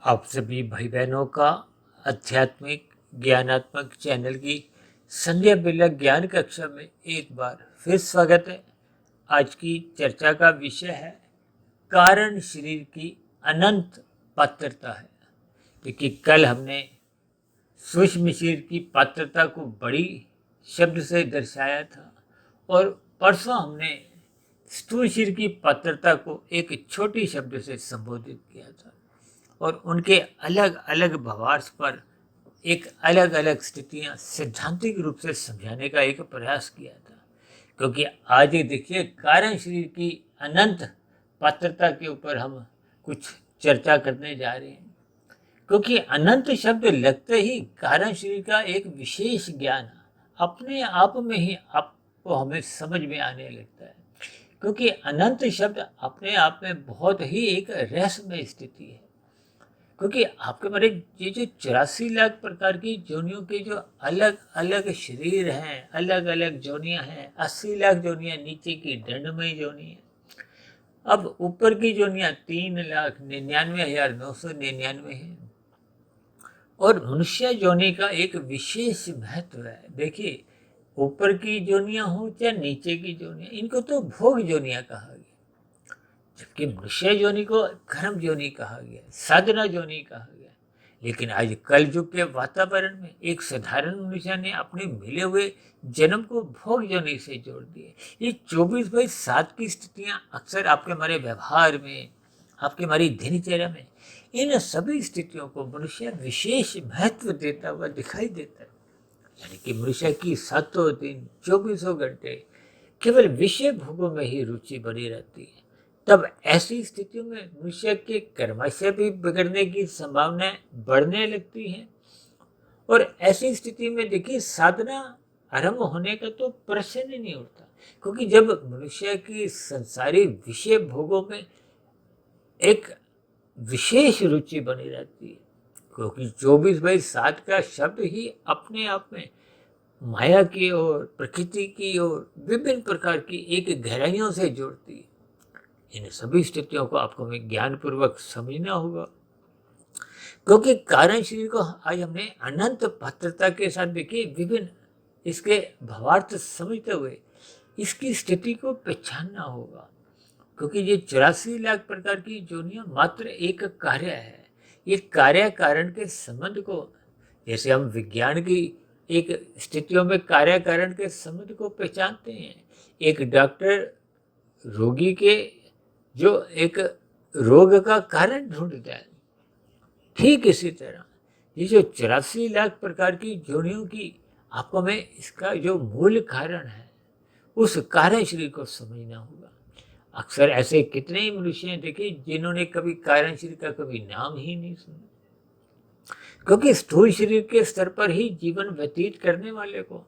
आप सभी भाई बहनों का आध्यात्मिक ज्ञानात्मक चैनल की संध्या बेला ज्ञान कक्षा में एक बार फिर स्वागत है। आज की चर्चा का विषय है कारण शरीर की अनंत पात्रता है। क्योंकि कल हमने सूक्ष्म शरीर की पात्रता को बड़ी शब्द से दर्शाया था और परसों हमने स्थूल शरीर की पात्रता को एक छोटी शब्द से संबोधित किया था और उनके अलग अलग भावार्थ पर एक अलग अलग स्थितियां सैद्धांतिक रूप से समझाने का एक प्रयास किया था। क्योंकि आज ये देखिए कारण शरीर की अनंत पात्रता के ऊपर हम कुछ चर्चा करने जा रहे हैं। क्योंकि अनंत शब्द लगते ही कारण शरीर का एक विशेष ज्ञान अपने आप में ही आपको हमें समझ में आने लगता है। क्योंकि अनंत शब्द अपने आप में बहुत ही एक रहस्यमय स्थिति है। क्योंकि आपके बारे ये जो 84 लाख प्रकार की जोनियों के जो अलग अलग शरीर हैं, अलग अलग जोनियां हैं, 80 लाख जोनियां नीचे की दंडमय जोनी है। अब ऊपर की जोनियां 3,99,999 है। और मनुष्य जोनी का एक विशेष महत्व है। देखिए, ऊपर की जोनियां हो चाहे नीचे की जोनियां, इनको तो भोग जोनियां कहा गया, जबकि मनुष्य जोनि को कर्म जोनि कहा गया, साधना जोनि कहा गया। लेकिन आज कल युग के वातावरण में एक साधारण मनुष्य ने अपने मिले हुए जन्म को भोग जोनि से जोड़ दिए। ये 24/7 की स्थितियां अक्सर आपके हमारे व्यवहार में, आपके हमारी दिनचर्या में, इन सभी स्थितियों को मनुष्य विशेष महत्व देता हुआ दिखाई देता है। यानी कि मनुष्य की 7 दिन 24 घंटे केवल विषय भोगों में ही रुचि बनी रहती है। तब ऐसी स्थितियों में मनुष्य के कर्माशय भी बिगड़ने की संभावनाएं बढ़ने लगती हैं। और ऐसी स्थिति में देखिए, साधना आरंभ होने का तो प्रश्न ही नहीं उठता। क्योंकि जब मनुष्य की संसारी विषय भोगों में एक विशेष रुचि बनी रहती है, क्योंकि 24/7 का शब्द ही अपने आप में माया की ओर, प्रकृति की ओर, विभिन्न प्रकार की एक गहराइयों से जोड़ती है। इन सभी स्थितियों को आपको हमें ज्ञानपूर्वक समझना होगा। क्योंकि कारण शरीर को आज हमने अनंत पात्रता के साथ देखिए विभिन्न इसके भावार्थ समझते हुए इसकी स्थिति को पहचानना होगा। क्योंकि ये 84 लाख प्रकार की जोनियां मात्र एक कार्य है। ये कार्य कारण के संबंध को, जैसे हम विज्ञान की एक स्थितियों में कार्य कारण के संबंध को पहचानते हैं। एक डॉक्टर रोगी के जो एक रोग का कारण ढूंढता है, ठीक इसी तरह ये जो 84 लाख प्रकार की जोनियों की आपको में इसका जो मूल कारण है, उस कारण शरीर को समझना होगा। अक्सर ऐसे कितने ही मनुष्य हैं देखे जिन्होंने कभी कारण शरीर का कभी नाम ही नहीं सुना। क्योंकि स्थूल शरीर के स्तर पर ही जीवन व्यतीत करने वाले को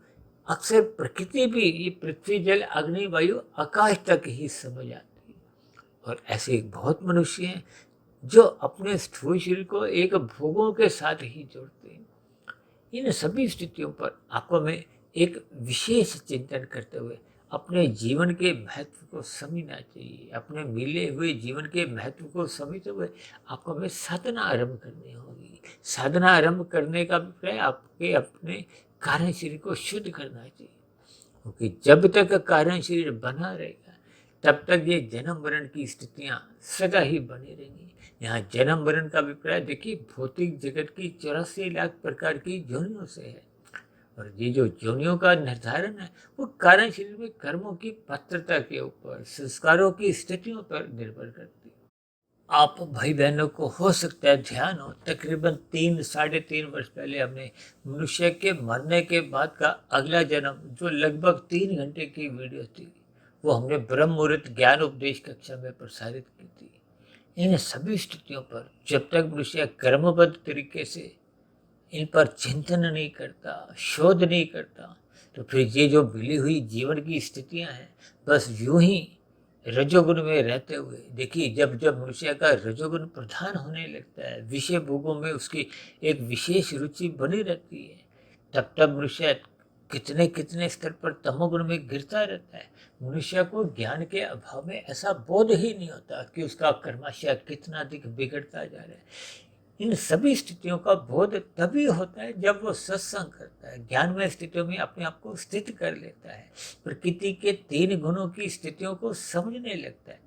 अक्सर प्रकृति भी ये पृथ्वी जल अग्नि वायु आकाश तक ही समझ आती है। और ऐसे बहुत मनुष्य हैं जो अपने स्थूल शरीर को एक भोगों के साथ ही जोड़ते हैं। इन सभी स्थितियों पर आपको में एक विशेष चिंतन करते हुए अपने जीवन के महत्व को समझना चाहिए। अपने मिले हुए जीवन के महत्व को समझते हुए आपको में साधना आरंभ करनी होगी। साधना आरंभ करने का अभिप्राय आपके अपने कारण शरीर को शुद्ध करना चाहिए। क्योंकि जब तक कारण शरीर बना रहेगा तब तक ये जन्म मरण की स्थितियां सदा ही बनी रहेंगी। यहाँ जन्म मरण का अभिप्राय देखिए भौतिक जगत की 84 लाख प्रकार की जोनियों से है। और ये जो जोनियों का निर्धारण है वो कारण शरीर में कर्मों की पात्रता के ऊपर, संस्कारों की स्थितियों पर निर्भर करती है। आप भाई बहनों को हो सकता है ध्यान हो, तकरीबन 3-3.5 वर्ष पहले हमने मनुष्य के मरने के बाद का अगला जन्म, जो लगभग 3 घंटे की वीडियो थी, वो हमने ब्रह्म मुहूर्त ज्ञान उपदेश कक्षा में प्रसारित की थी। इन सभी स्थितियों पर जब तक मनुष्य कर्मबद्ध तरीके से इन पर चिंतन नहीं करता, शोध नहीं करता, तो फिर ये जो मिली हुई जीवन की स्थितियां हैं बस यूं ही रजोगुण में रहते हुए, देखिए जब जब मनुष्य का रजोगुण प्रधान होने लगता है, विषय भोगों में उसकी एक विशेष रुचि बनी रहती है, तब तब मनुष्य कितने कितने स्तर पर तमोगुण में गिरता रहता है। मनुष्य को ज्ञान के अभाव में ऐसा बोध ही नहीं होता कि उसका कर्माशय कितना अधिक बिगड़ता जा रहा है। इन सभी स्थितियों का बोध तभी होता है जब वो सत्संग करता है, ज्ञानमय स्थितियों में अपने आप को स्थित कर लेता है, प्रकृति के 3 गुणों की स्थितियों को समझने लगता है।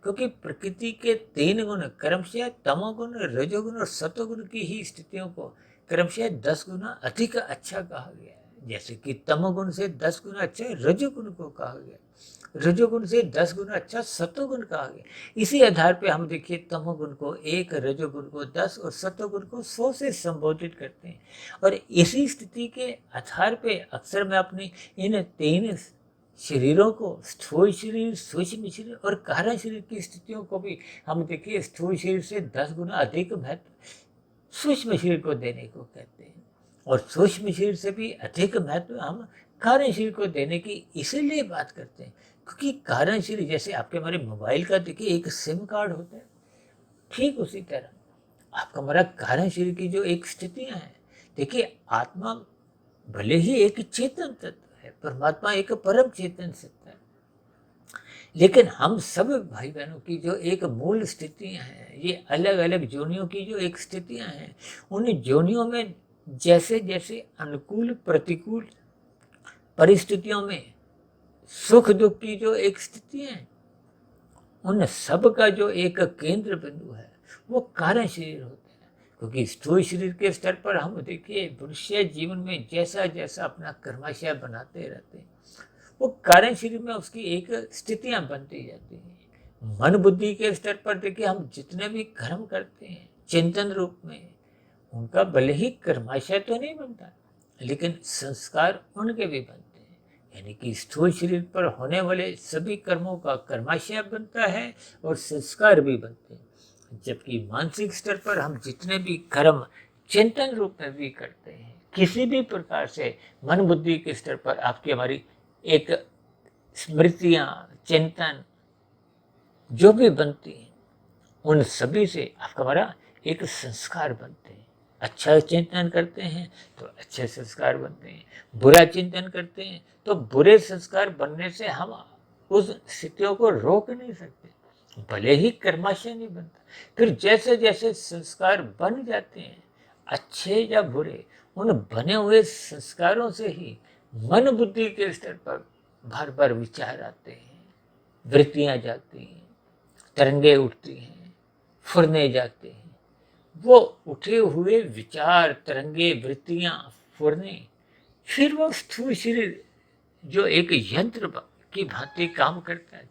क्योंकि प्रकृति के 3 गुण क्रमशः तमोगुण, रजोगुण और सतोगुण की ही स्थितियों को क्रमशः 10 गुना अधिक अच्छा कहा गया है। जैसे कि तमोगुण से 10 गुना अच्छा रजोगुण को कहा गया, रजोगुण से 10 गुना अच्छा सतोगुण कहा गया। इसी आधार पे हम देखिए तमोगुण को 1, रजोगुण को 10 और सतोगुण को 100 से संबोधित करते हैं। और इसी स्थिति के आधार पे अक्सर मैं अपनी इन 3 शरीरों को, स्थूल शरीर, सूक्ष्म शरीर और कारण शरीर की स्थितियों को भी हम देखिए स्थूल शरीर से 10 गुना अधिक महत्व सूक्ष्म शरीर को देने को कहते हैं, और सूक्ष्म शरीर से भी अधिक महत्व हम कारण शरीर को देने की इसीलिए बात करते हैं क्योंकि कारण शरीर, जैसे आपके हमारे मोबाइल का देखिए एक सिम कार्ड होता है, ठीक उसी तरह आपका हमारा कारण शरीर की जो एक स्थितियां हैं, देखिए आत्मा भले ही एक चेतन तत्व है, परमात्मा एक परम चेतन सत्ता है, लेकिन हम सब भाई बहनों की जो एक मूल स्थितियां हैं, ये अलग अलग जोनियों की जो एक स्थितियां हैं, उन जोनियों में जैसे जैसे अनुकूल प्रतिकूल परिस्थितियों में सुख दुख की जो एक स्थितियां हैं, उन सब का जो एक केंद्र बिंदु है वो कारण शरीर होता है। क्योंकि स्थूल शरीर के स्तर पर हम देखिए मनुष्य जीवन में जैसा जैसा अपना कर्माशय बनाते रहते हैं, वो कारण शरीर में उसकी एक स्थितियां बनती जाती हैं। मन बुद्धि के स्तर पर देखिए हम जितने भी कर्म करते हैं चिंतन रूप में, उनका भले ही कर्माशय तो नहीं बनता, लेकिन संस्कार उनके भी बनते हैं। यानी कि स्थूल शरीर पर होने वाले सभी कर्मों का कर्माशय बनता है और संस्कार भी बनते हैं। जबकि मानसिक स्तर पर हम जितने भी कर्म चिंतन रूप में भी करते हैं, किसी भी प्रकार से मन बुद्धि के स्तर पर आपकी हमारी एक स्मृतियां, चिंतन जो भी बनती हैं, उन सभी से आपका हमारा एक संस्कार बनते हैं। अच्छा चिंतन करते हैं तो अच्छे संस्कार बनते हैं, बुरा चिंतन करते हैं तो बुरे संस्कार बनने से हम उस स्थितियों को रोक नहीं सकते, भले ही कर्माशय नहीं बनता। फिर जैसे जैसे संस्कार बन जाते हैं, अच्छे या बुरे, उन बने हुए संस्कारों से ही मन बुद्धि के स्तर पर बार बार विचार आते हैं, वृत्तियां जाती हैं, तरंगे उठती हैं, फुरने जाते हैं। वो उठे हुए विचार, तरंगे, वृत्तियां, फुरने, फिर वो स्थूल शरीर जो एक यंत्र की भांति काम करता है,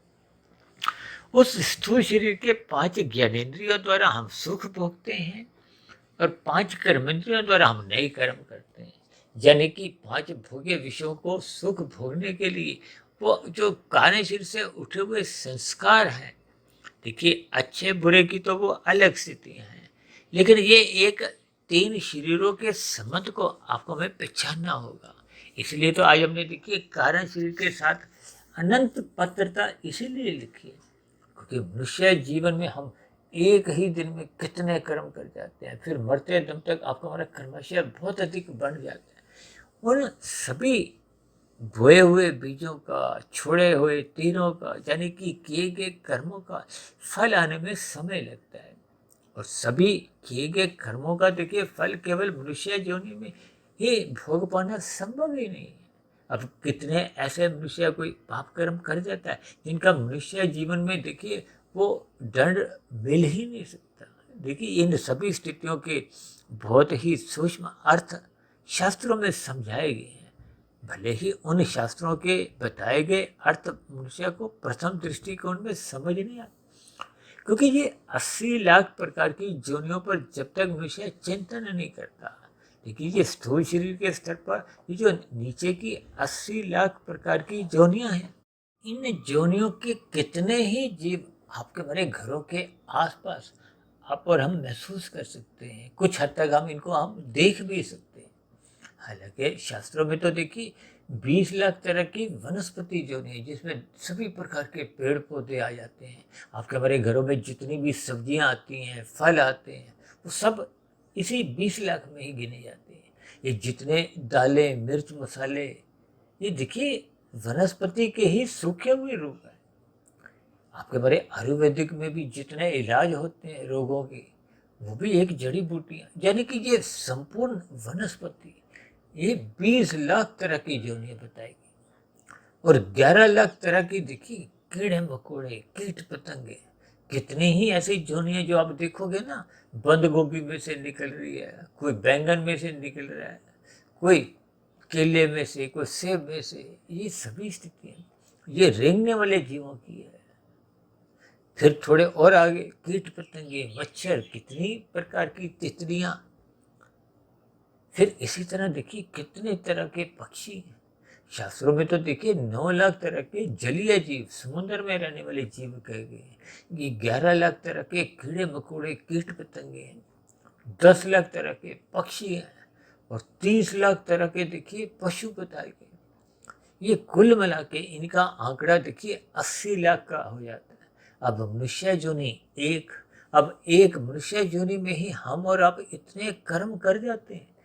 उस स्थूल शरीर के 5 ज्ञानेंद्रियों द्वारा हम सुख भोगते हैं और 5 कर्मेंद्रियों द्वारा हम नए कर्म करते हैं। यानी कि 5 भोग्य विषयों को सुख भोगने के लिए वो जो कार्य शरीर से उठे हुए संस्कार हैं, देखिए अच्छे बुरे की तो वो अलग स्थितियां हैं, लेकिन ये एक 3 शरीरों के संबंध को आपको हमें पहचानना होगा। इसलिए तो आज हमने देखिए कारण शरीर के साथ अनंत पात्रता इसीलिए लिखी है क्योंकि मनुष्य जीवन में हम एक ही दिन में कितने कर्म कर जाते हैं, फिर मरते दम तक आपका हमारा कर्माशय बहुत अधिक बढ़ जाता है। उन सभी बोए हुए बीजों का, छोड़े हुए तीरों का, यानी कि किए गए कर्मों का फल आने में समय लगता है, और सभी किए गए कर्मों का देखिए फल केवल मनुष्य योनि में ही भोग पाना संभव ही नहीं है। अब कितने ऐसे मनुष्य कोई पाप कर्म कर जाता है जिनका मनुष्य जीवन में देखिए वो दंड मिल ही नहीं सकता। देखिए इन सभी स्थितियों के बहुत ही सूक्ष्म अर्थ शास्त्रों में समझाए गए हैं, भले ही उन शास्त्रों के बताए गए अर्थ मनुष्य को प्रथम दृष्टिकोण में समझ नहीं आता, क्योंकि ये 80 लाख प्रकार की जोनियों पर जब तक मनुष्य चिंतन नहीं करता। देखिए ये स्थूल शरीर के स्तर पर ये जो नीचे की 80 लाख प्रकार की जोनियां हैं, इन जोनियों के कितने ही जीव आपके हमारे घरों के आसपास आप और हम महसूस कर सकते हैं, कुछ हद तक हम इनको हम देख भी सकते हैं। हालांकि शास्त्रों में तो देखिए 20 लाख तरह की वनस्पति जोनी है जिसमें सभी प्रकार के पेड़ पौधे आ जाते हैं। आपके हमारे घरों में जितनी भी सब्जियां आती हैं, फल आते हैं, वो सब इसी 20 लाख में ही गिने जाते हैं। ये जितने दालें, मिर्च, मसाले, ये देखिए वनस्पति के ही सूखे हुए रूप है। आपके हमारे आयुर्वेदिक में भी जितने इलाज होते हैं रोगों के, वो भी एक जड़ी बूटियां, यानी कि ये संपूर्ण वनस्पति ये 20 लाख तरह की जोनियां बताएगी। और 11 लाख तरह की देखिए कीड़े मकोड़े कीट पतंगे, कितनी ही ऐसी जोनियां जो आप देखोगे ना, बंद गोभी में से निकल रही है, कोई बैंगन में से निकल रहा है, कोई केले में से, कोई सेब में से, ये सभी स्थितियां ये रेंगने वाले जीवों की है। फिर थोड़े और आगे कीट पतंगे मच्छर, कितनी प्रकार की तितलियां, फिर इसी तरह देखिए कितने तरह के पक्षी हैं। शास्त्रों में तो देखिए 9 लाख तरह के जलीय जीव, समुद्र में रहने वाले जीव कहे गए हैं। ये 11 लाख तरह के कीड़े मकोड़े कीट पतंगे हैं, 10 लाख तरह के पक्षी हैं, और 30 लाख तरह के देखिए पशु बताए गए। ये कुल मिला के इनका आंकड़ा देखिए 80 लाख का हो जाता है। अब मनुष्य जोनि एक, अब एक मनुष्य जोनि में ही हम और आप इतने कर्म कर जाते हैं,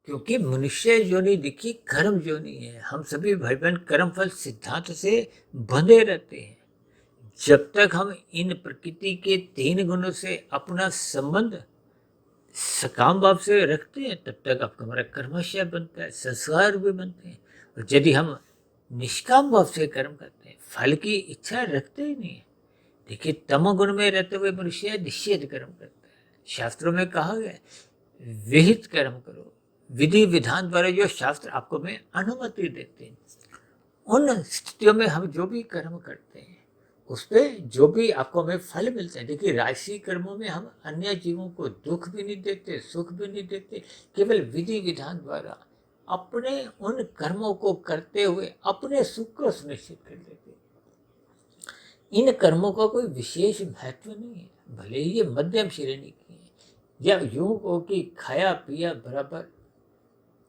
क्योंकि मनुष्य योनि देखिए कर्म योनि है। हम सभी भाई बहन कर्म फल सिद्धांत से बंधे रहते हैं। जब तक हम इन प्रकृति के 3 गुणों से अपना संबंध सकाम भाव से रखते हैं, तब तक आपका हमारा कर्मशय बनता है, संस्कार भी बनते हैं। और यदि हम निष्काम भाव से कर्म करते हैं, फल की इच्छा रखते ही नहीं है, देखिए तमोगुण में रहते हुए मनुष्य निषेध कर्म करता है। शास्त्रों में कहा गया विहित कर्म करो, विधि विधान द्वारा जो शास्त्र आपको में अनुमति देते हैं, उन स्थितियों में हम जो भी कर्म करते हैं उस पर जो भी आपको में फल मिलता है। देखिए राशि कर्मों में हम अन्य जीवों को दुख भी नहीं देते, सुख भी नहीं देते, केवल विधि विधान द्वारा अपने उन कर्मों को करते हुए अपने सुख को सुनिश्चित कर लेते हैं। इन कर्मों का कोई विशेष महत्व नहीं है, भले ही ये मध्यम श्रेणी की है, या यूं हो कि खाया पिया बराबर,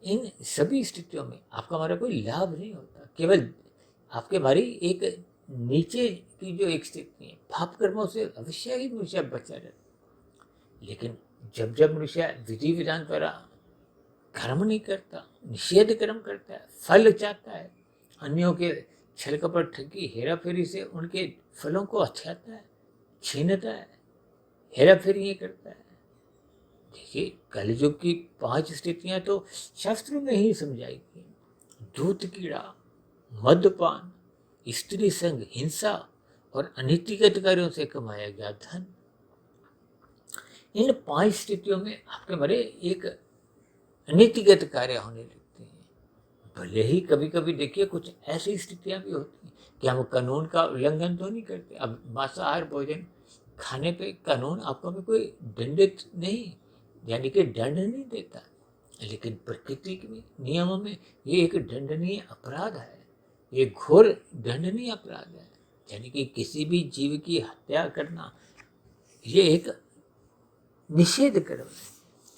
इन सभी स्थितियों में आपका हमारा कोई लाभ नहीं होता, केवल आपके हमारी एक नीचे की जो एक स्थिति है, पाप कर्मों से अवश्य ही मनुष्य बचा रहता। लेकिन जब जब मनुष्य विधि विधान द्वारा कर्म नहीं करता, निषेध कर्म करता है, फल चाहता है, अन्यों के छल कपट ठगी हेरा फेरी से उनके फलों को हथियाता है, छीनता है, हेरा फेरी करता है। देखिए कलयुग की 5 स्थितियां तो शास्त्रों में ही समझाई गई, दूत कीड़ा, मद्यपान, स्त्री संग, हिंसा और अनैतिक कार्यों से कमाया गया धन। इन 5 स्थितियों में आपके हमारे एक अनैतिक कार्य होने लगते हैं। भले ही कभी कभी देखिए कुछ ऐसी स्थितियां भी होती हैं कि हम कानून का उल्लंघन तो नहीं करते। अब मांसाहार भोजन खाने पे कानून आपको में कोई दंडित नहीं, यानी कि दंड नहीं देता, लेकिन प्रकृति के नियमों में ये एक दंडनीय अपराध है, ये घोर दंडनीय अपराध है। यानी कि किसी भी जीव की हत्या करना ये एक निषेध कर्म है।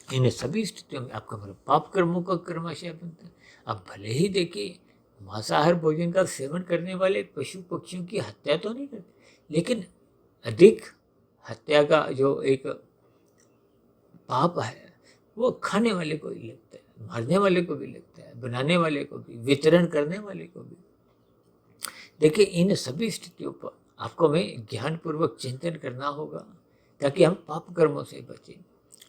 इन सभी स्थितियों में आपका पाप कर्मों का कर्माशय बनता है। अब भले ही देखिए मांसाहार भोजन का सेवन करने वाले पशु पक्षियों की हत्या तो नहीं करते, लेकिन अधिक हत्या का जो एक पाप है वो खाने वाले को भी लगता है, मारने वाले को भी लगता है, बनाने वाले को भी, वितरण करने वाले को भी। देखिए इन सभी स्थितियों पर आपको में ज्ञानपूर्वक चिंतन करना होगा ताकि हम पाप कर्मों से बचें।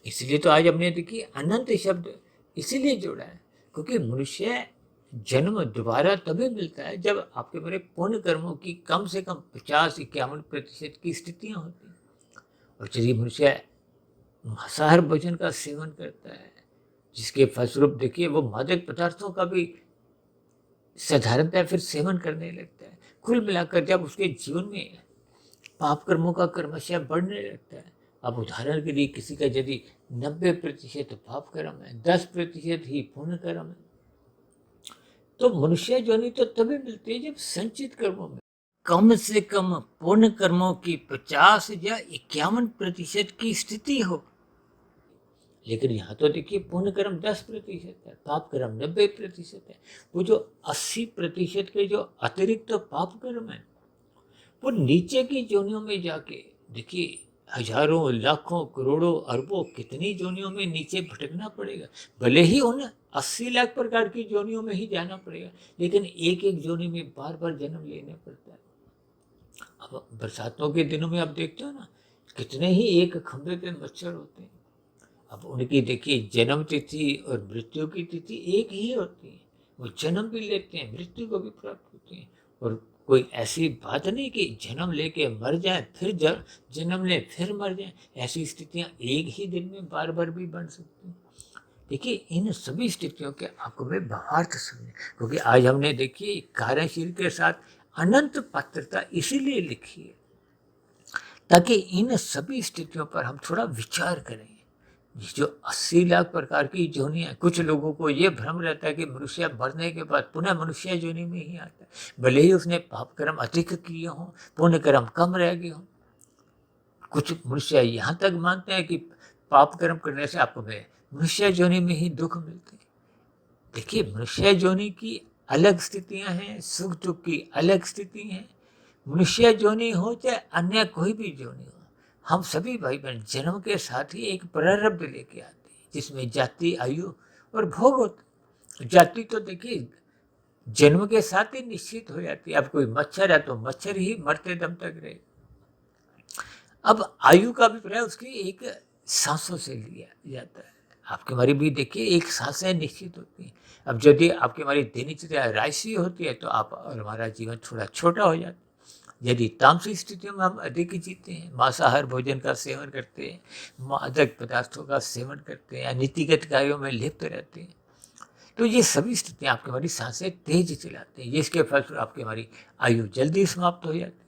इसलिए तो आज हमने देखिए अनंत शब्द इसीलिए जोड़ा है, क्योंकि मनुष्य जन्म दोबारा तभी मिलता है जब आपके मेरे पुण्य कर्मों की कम से कम 50-51% की स्थितियां होती हैं। और यदि मनुष्य मांसाहार भोजन का सेवन करता है, जिसके फलस्वरूप देखिए वो मादक पदार्थों का भी साधारणतः फिर सेवन करने लगता है। कुल मिलाकर जब उसके जीवन में पाप कर्मों का कर्मशय बढ़ने लगता है। अब उदाहरण के लिए किसी का यदि 90% पाप कर्म है, 10% ही पुण्य कर्म है, तो मनुष्य जोनि तो तभी मिलती है जब संचित कर्मों में कम से कम पुण्य कर्मों की 50 या 51% की स्थिति हो। लेकिन यहाँ तो देखिए पुण्य कर्म 10% है, पाप कर्म 90% है। वो जो 80% के जो अतिरिक्त पाप कर्म है वो नीचे की जोनियों में जाके देखिए हजारों लाखों करोड़ों अरबों कितनी जोनियों में नीचे भटकना पड़ेगा। भले ही उन 80 लाख प्रकार की जोनियों में ही जाना पड़ेगा, लेकिन एक एक जोनी में बार बार जन्म लेना पड़ता है। अब बरसातों के दिनों में आप देखते हो ना, कितने ही एक खंभे पे मच्छर होते हैं, अब उनकी देखिए जन्म तिथि और मृत्यु की तिथि एक ही होती है। वो जन्म भी लेते हैं, मृत्यु को भी प्राप्त होती है। और कोई ऐसी बात नहीं कि जन्म लेके मर जाए, फिर जन्म ले फिर मर जाए। ऐसी स्थितियां एक ही दिन में बार बार भी बन सकती हैं। देखिए इन सभी स्थितियों के आपको मैं भावार्थ समझे, क्योंकि आज हमने देखिए कार्यशील के साथ अनंत पात्रता इसीलिए लिखी है ताकि इन सभी स्थितियों पर हम थोड़ा विचार करें। ये जो 80 लाख प्रकार की योनियां, कुछ लोगों को ये भ्रम रहता है कि मनुष्य मरने के बाद पुनः मनुष्य योनि में ही आता है, भले ही उसने पाप कर्म अधिक किए हों, पुण्य कर्म कम रह गए हों। कुछ मनुष्य यहाँ तक मानते हैं कि पाप कर्म करने से आपको मनुष्य योनि में ही दुख मिलते हैं। देखिए मनुष्य योनि की अलग स्थितियां हैं, सुख दुख की अलग स्थिति है। मनुष्य योनि हो चाहे अन्य कोई भी योनि हो, हम सभी भाई बहन जन्म के साथ ही एक प्रारब्ध लेके आते हैं जिसमें जाति, आयु और भोग होते। जाति तो देखिए जन्म के साथ ही निश्चित हो जाती है। अब कोई मच्छर है तो मच्छर ही मरते दम तक रहे। अब आयु का अभिप्राय उसकी एक सांसों से लिया जाता है। आपकी हमारी भी देखिए एक सांसें निश्चित होती हैं। अब यदि आपकी हमारी दिनचर्या राशि होती है तो आप और हमारा जीवन थोड़ा छोटा हो जाता है। यदि तामसिक स्थितियों में हम अधिक जीते हैं, मांसाहार भोजन का सेवन करते हैं, मादक पदार्थों का सेवन करते हैं या नीतिगत कार्यों में लिप्त रहते हैं, तो ये सभी स्थितियाँ आपकी हमारी सांसें तेज चलाते हैं, जिसके फलस्वरूप आपकी हमारी आयु जल्दी समाप्त हो जाती है।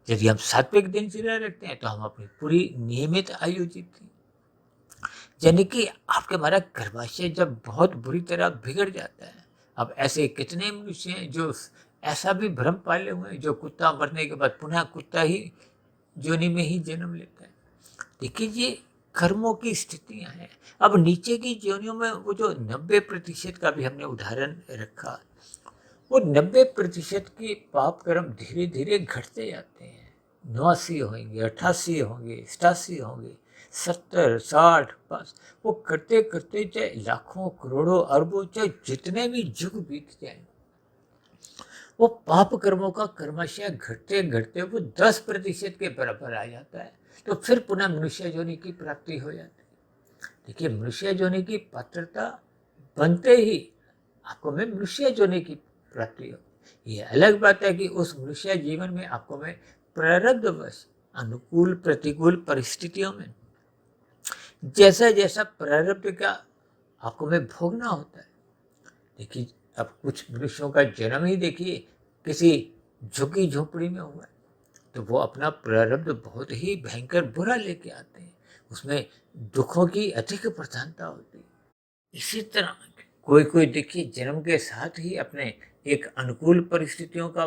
यदि हम सात्विक दिनचर्या रखते हैं तो हम अपनी पूरी नियमित आयु जीते हैं। यानी कि आपके हमारा गर्भाशय जब बहुत बुरी तरह बिगड़ जाता है। अब ऐसे कितने मनुष्य हैं जो ऐसा भी भ्रम पाले हुए हैं, जो कुत्ता मरने के बाद पुनः कुत्ता ही योनि में ही जन्म लेता है। देखिए ये कर्मों की स्थितियां हैं। अब नीचे की योनियों में वो जो 90% का भी हमने उदाहरण रखा, वो 90% के पाप कर्म धीरे धीरे घटते जाते हैं। 89 होंगे, 88 होंगे, 87 होंगे, 70, 60, बस वो करते करते चाहे लाखों करोड़ों अरबों चाहे जितने भी युग बीत जाए, वो पाप कर्मों का कर्मशः घटते घटते वो 10% के बराबर आ जाता है। तो फिर पुनः मनुष्य योनि की प्राप्ति हो जाती है। देखिए मनुष्य योनि की पात्रता बनते ही आपको में मनुष्य योनि की प्राप्ति हो। ये अलग बात है कि उस मनुष्य जीवन में आपको में प्रारब्धवश अनुकूल प्रतिकूल परिस्थितियों में जैसा जैसा प्रारब्ध का आपको में भोगना होता है। देखिए अब कुछ मनुष्यों का जन्म ही देखिए किसी झुग्गी झोपड़ी में हुआ है, तो वो अपना प्रारब्ध बहुत ही भयंकर बुरा लेके आते हैं। उसमें दुखों की अधिक प्रधानता होती है। इसी तरह कोई कोई देखिए जन्म के साथ ही अपने एक अनुकूल परिस्थितियों का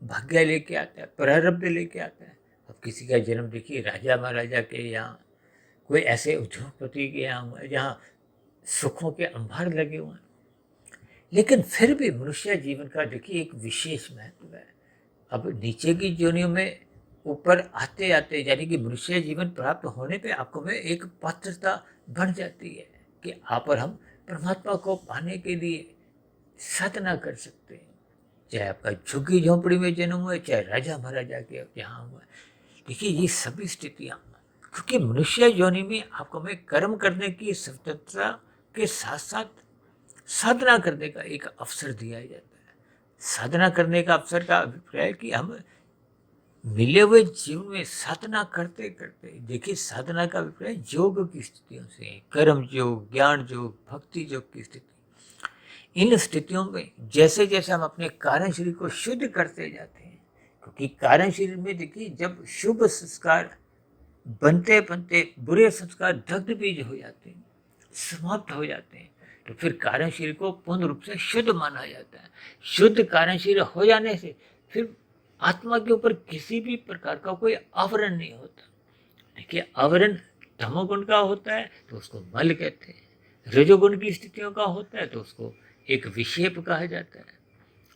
भाग्य लेके आता है, प्रारब्ध लेके आता है। अब किसी का जन्म देखिए राजा महाराजा के यहाँ, कोई ऐसे उद्योगपति के यहाँ हुआ है जहाँ सुखों के अंबार लगे हुए हैं, लेकिन फिर भी मनुष्य जीवन का देखिए एक विशेष महत्व है। अब नीचे की योनियों में ऊपर आते आते यानी कि मनुष्य जीवन प्राप्त होने पे आपको में एक पात्रता बन जाती है कि आप और हम परमात्मा को पाने के लिए साधना कर सकते हैं। चाहे आपका झुग्गी झोंपड़ी में जन्म हुआ, चाहे राजा महाराजा के यहाँ हुआ। देखिए ये सभी स्थितियाँ, क्योंकि मनुष्य योनि में आपको में कर्म करने की स्वतंत्रता के साथ साथ साधना करने का एक अवसर दिया जाता है। साधना करने का अवसर का अभिप्राय कि हम मिले हुए जीवन में साधना करते करते, देखिए साधना का अभिप्राय योग की स्थितियों से, कर्म योग, ज्ञान योग, भक्ति योग की स्थिति। इन स्थितियों में जैसे जैसे हम अपने कारण शरीर को शुद्ध करते जाते हैं, क्योंकि कारण शरीर में देखिए जब शुभ संस्कार बनते बनते बुरे संस्कार दग्ध बीज हो जाते हैं, समाप्त हो जाते हैं, तो फिर कारण शरीर को पूर्ण रूप से शुद्ध माना जाता है। शुद्ध कारण शरीर हो जाने से फिर आत्मा के ऊपर किसी भी प्रकार का कोई आवरण नहीं होता। देखिए आवरण तमोगुण का होता है तो उसको मल कहते हैं, रजोगुण की स्थितियों का होता है तो उसको एक विक्षेप कहा जाता है,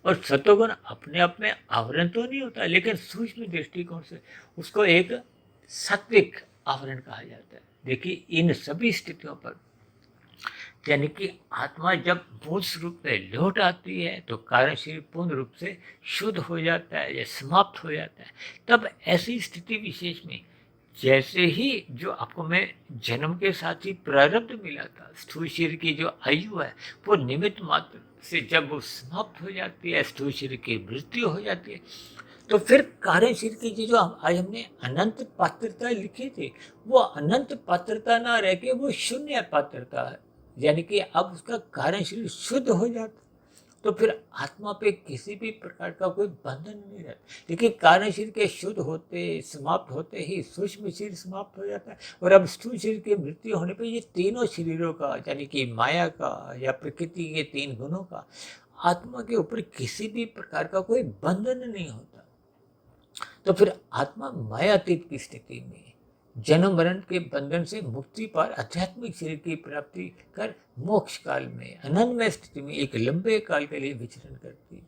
और सत्वगुण अपने आप में आवरण तो नहीं होता, लेकिन सूक्ष्म दृष्टिकोण से उसको एक सात्विक आवरण कहा जाता है। देखिए इन सभी स्थितियों पर यानी कि आत्मा जब मूल स्वरूप में लौट आती है तो कारण शरीर पूर्ण रूप से शुद्ध हो जाता है या समाप्त हो जाता है। तब ऐसी स्थिति विशेष में जैसे ही जो आपको मैं जन्म के साथ ही प्रारब्ध मिला था, स्थूल शरीर की जो आयु है वो निमित्त मात्र से जब वो समाप्त हो जाती है, स्थूल शरीर की मृत्यु हो जाती है, तो फिर कार्य शरीर की जो आज हमने अनंत पात्रता लिखी थी, वो अनंत पात्रता ना रह के वो शून्य पात्रता है। यानी कि अब उसका कारण शरीर शुद्ध हो जाता, तो फिर आत्मा पे किसी भी प्रकार का कोई बंधन नहीं रहता। देखिए, कारण शरीर के शुद्ध होते समाप्त होते ही सूक्ष्म शरीर समाप्त हो जाता है, और अब स्थूल शरीर की मृत्यु होने पे ये तीनों शरीरों का, यानी कि माया का या प्रकृति के तीन गुणों का, आत्मा के ऊपर किसी भी प्रकार का कोई बंधन नहीं होता। तो फिर आत्मा मायातीत की स्थिति में जन्म मरण के बंधन से मुक्ति पार आध्यात्मिक शरीर की प्राप्ति कर मोक्ष काल में अनंतमय स्थिति में एक लंबे काल के लिए विचरण करती है।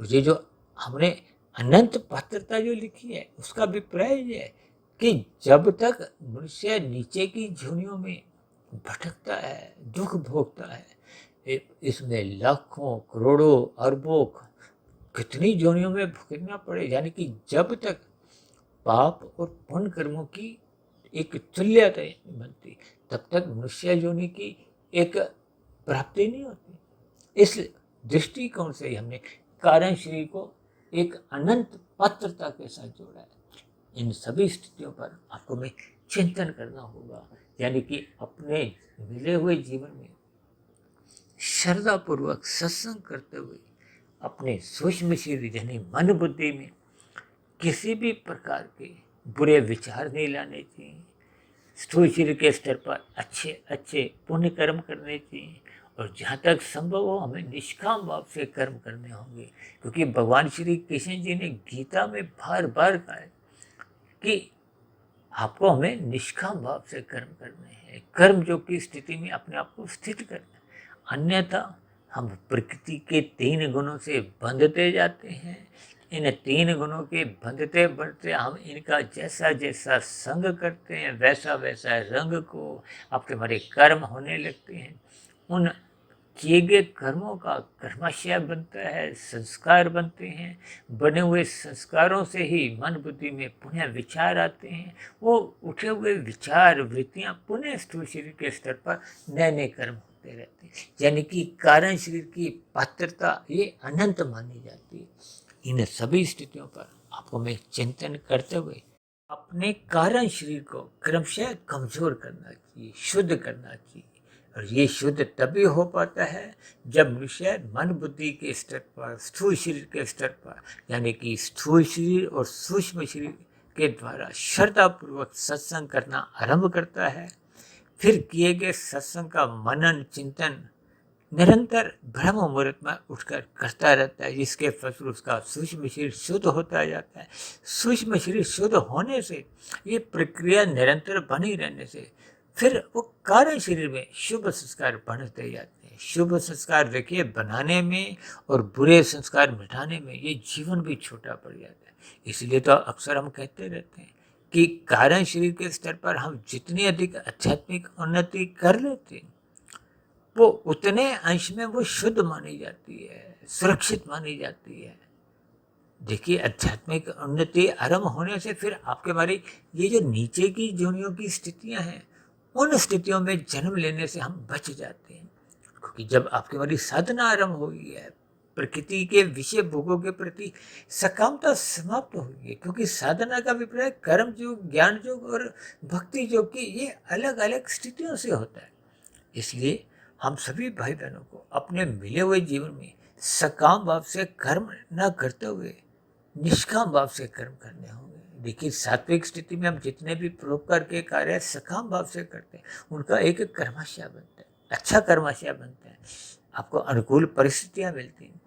और ये जो हमने अनंत पात्रता जो लिखी है, उसका अभिप्राय ये है कि जब तक मनुष्य नीचे की योनियों में भटकता है, दुख भोगता है, इसमें लाखों करोड़ों अरबों कितनी योनियों में भुगतना पड़े, यानी कि जब तक पाप और पुण्य कर्मों की एक तुल्यता नहीं बनती, तब तक मनुष्य योनि की एक प्राप्ति नहीं होती। इस दृष्टिकोण से हमने कारण शरीर को एक अनंत पात्रता के साथ जोड़ा है। इन सभी स्थितियों पर आपको में चिंतन करना होगा, यानी कि अपने मिले हुए जीवन में श्रद्धापूर्वक सत्संग करते हुए अपने सूक्ष्म शरीर यानी मन बुद्धि में किसी भी प्रकार के बुरे विचार नहीं लाने चाहिए। स्थूल शरीर के स्तर पर अच्छे अच्छे पुण्य कर्म करने चाहिए, और जहाँ तक संभव हो हमें निष्काम भाव से कर्म करने होंगे, क्योंकि भगवान श्री कृष्ण जी ने गीता में बार बार कहा है कि आपको हमें निष्काम भाव से कर्म करने हैं, कर्म जो की स्थिति में अपने आप को स्थित करना है। अन्यथा हम प्रकृति के तीन गुणों से बंधते जाते हैं। इन तीन गुणों के बंधते बंधते हम इनका जैसा जैसा संग करते हैं, वैसा वैसा रंग को आपके हमारे कर्म होने लगते हैं। उन किए गए कर्मों का कर्माशय बनता है, संस्कार बनते हैं। बने हुए संस्कारों से ही मन बुद्धि में पुनः विचार आते हैं। वो उठे हुए विचार वृत्तियां पुनः स्थूल शरीर के स्तर पर नए नए कर्म होते रहते हैं। यानी कि कारण शरीर की पात्रता ये अनंत मानी जाती है। इन सभी स्थितियों पर आपको मैं चिंतन करते हुए अपने कारण शरीर को क्रमशः कमजोर करना चाहिए, शुद्ध करना चाहिए। और ये शुद्ध तभी हो पाता है जब मनुष्य मन बुद्धि के स्तर पर, स्थूल शरीर के स्तर पर, यानी कि स्थूल शरीर और सूक्ष्म शरीर के द्वारा श्रद्धापूर्वक सत्संग करना आरंभ करता है। फिर किए गए सत्संग का मनन चिंतन निरंतर ब्रह्म मुहूर्त में उठकर करता रहता है, जिसके फलस्वरूप उसका सूक्ष्म शरीर शुद्ध होता जाता है। सूक्ष्म शरीर शुद्ध होने से, ये प्रक्रिया निरंतर बनी रहने से, फिर वो कारण शरीर में शुभ संस्कार बढ़ते जाते हैं। शुभ संस्कार देखिए बनाने में और बुरे संस्कार मिटाने में ये जीवन भी छोटा पड़ जाता है। इसलिए तो अक्सर हम कहते रहते हैं कि कारण शरीर के स्तर पर हम जितनी अधिक आध्यात्मिक उन्नति कर लेते हैं, वो उतने अंश में वो शुद्ध मानी जाती है, सुरक्षित मानी जाती है। देखिए, आध्यात्मिक उन्नति आरंभ होने से फिर आपके हमारी ये जो नीचे की योनियों की स्थितियां हैं, उन स्थितियों में जन्म लेने से हम बच जाते हैं। क्योंकि जब आपकी हमारी साधना आरंभ हो गई है, प्रकृति के विषय भोगों के प्रति सकामता समाप्त हो गई है। क्योंकि साधना का अभिप्राय कर्म योग, ज्ञान योग और भक्ति योग की ये अलग अलग स्थितियों से होता है। इसलिए हम सभी भाई बहनों को अपने मिले हुए जीवन में सकाम भाव से कर्म न करते हुए निष्काम भाव से कर्म करने होंगे। देखिए, सात्विक स्थिति में हम जितने भी परोपकार के कार्य सकाम भाव से करते हैं, उनका एक कर्माशय बनता है, अच्छा कर्माशय बनता है, आपको अनुकूल परिस्थितियां मिलती हैं,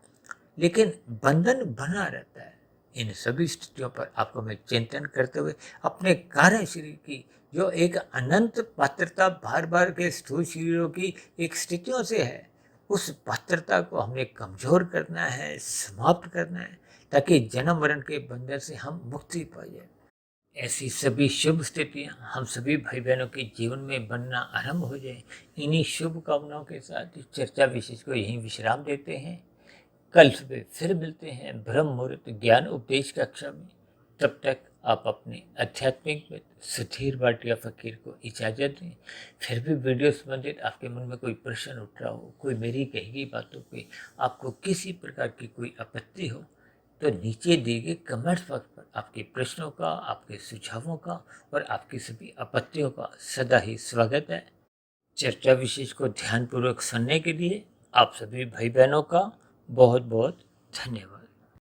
लेकिन बंधन बना रहता है। इन सभी स्थितियों पर आपको मैं चिंतन करते हुए अपने कार्य शरीर की जो एक अनंत पात्रता बार बार के स्थूल शरीरों की एक स्थितियों से है, उस पात्रता को हमने कमजोर करना है, समाप्त करना है, ताकि जन्म मरण के बंधन से हम मुक्ति पा जाए। ऐसी सभी शुभ स्थितियां हम सभी भाई बहनों के जीवन में बनना आरंभ हो जाए। इन्हीं शुभ कामनाओं के साथ इस चर्चा विशेष को यहीं विश्राम देते हैं। कल सुबह फिर मिलते हैं ब्रह्म मुहूर्त ज्ञान उपदेश कक्षा में। तब तक आप अपने आध्यात्मिक मित्र सुधीर भाटिया फकीर को इजाज़त दें। फिर भी वीडियो संबंधित आपके मन में कोई प्रश्न उठ रहा हो, कोई मेरी कही गई बातों पे आपको किसी प्रकार की कोई आपत्ति हो, तो नीचे दिए गए कमेंट्स बॉक्स पर आपके प्रश्नों का, आपके सुझावों का और आपकी सभी आपत्तियों का सदा ही स्वागत है। चर्चा विशेष को ध्यानपूर्वक सुनने के लिए आप सभी भाई बहनों का बहुत बहुत धन्यवाद।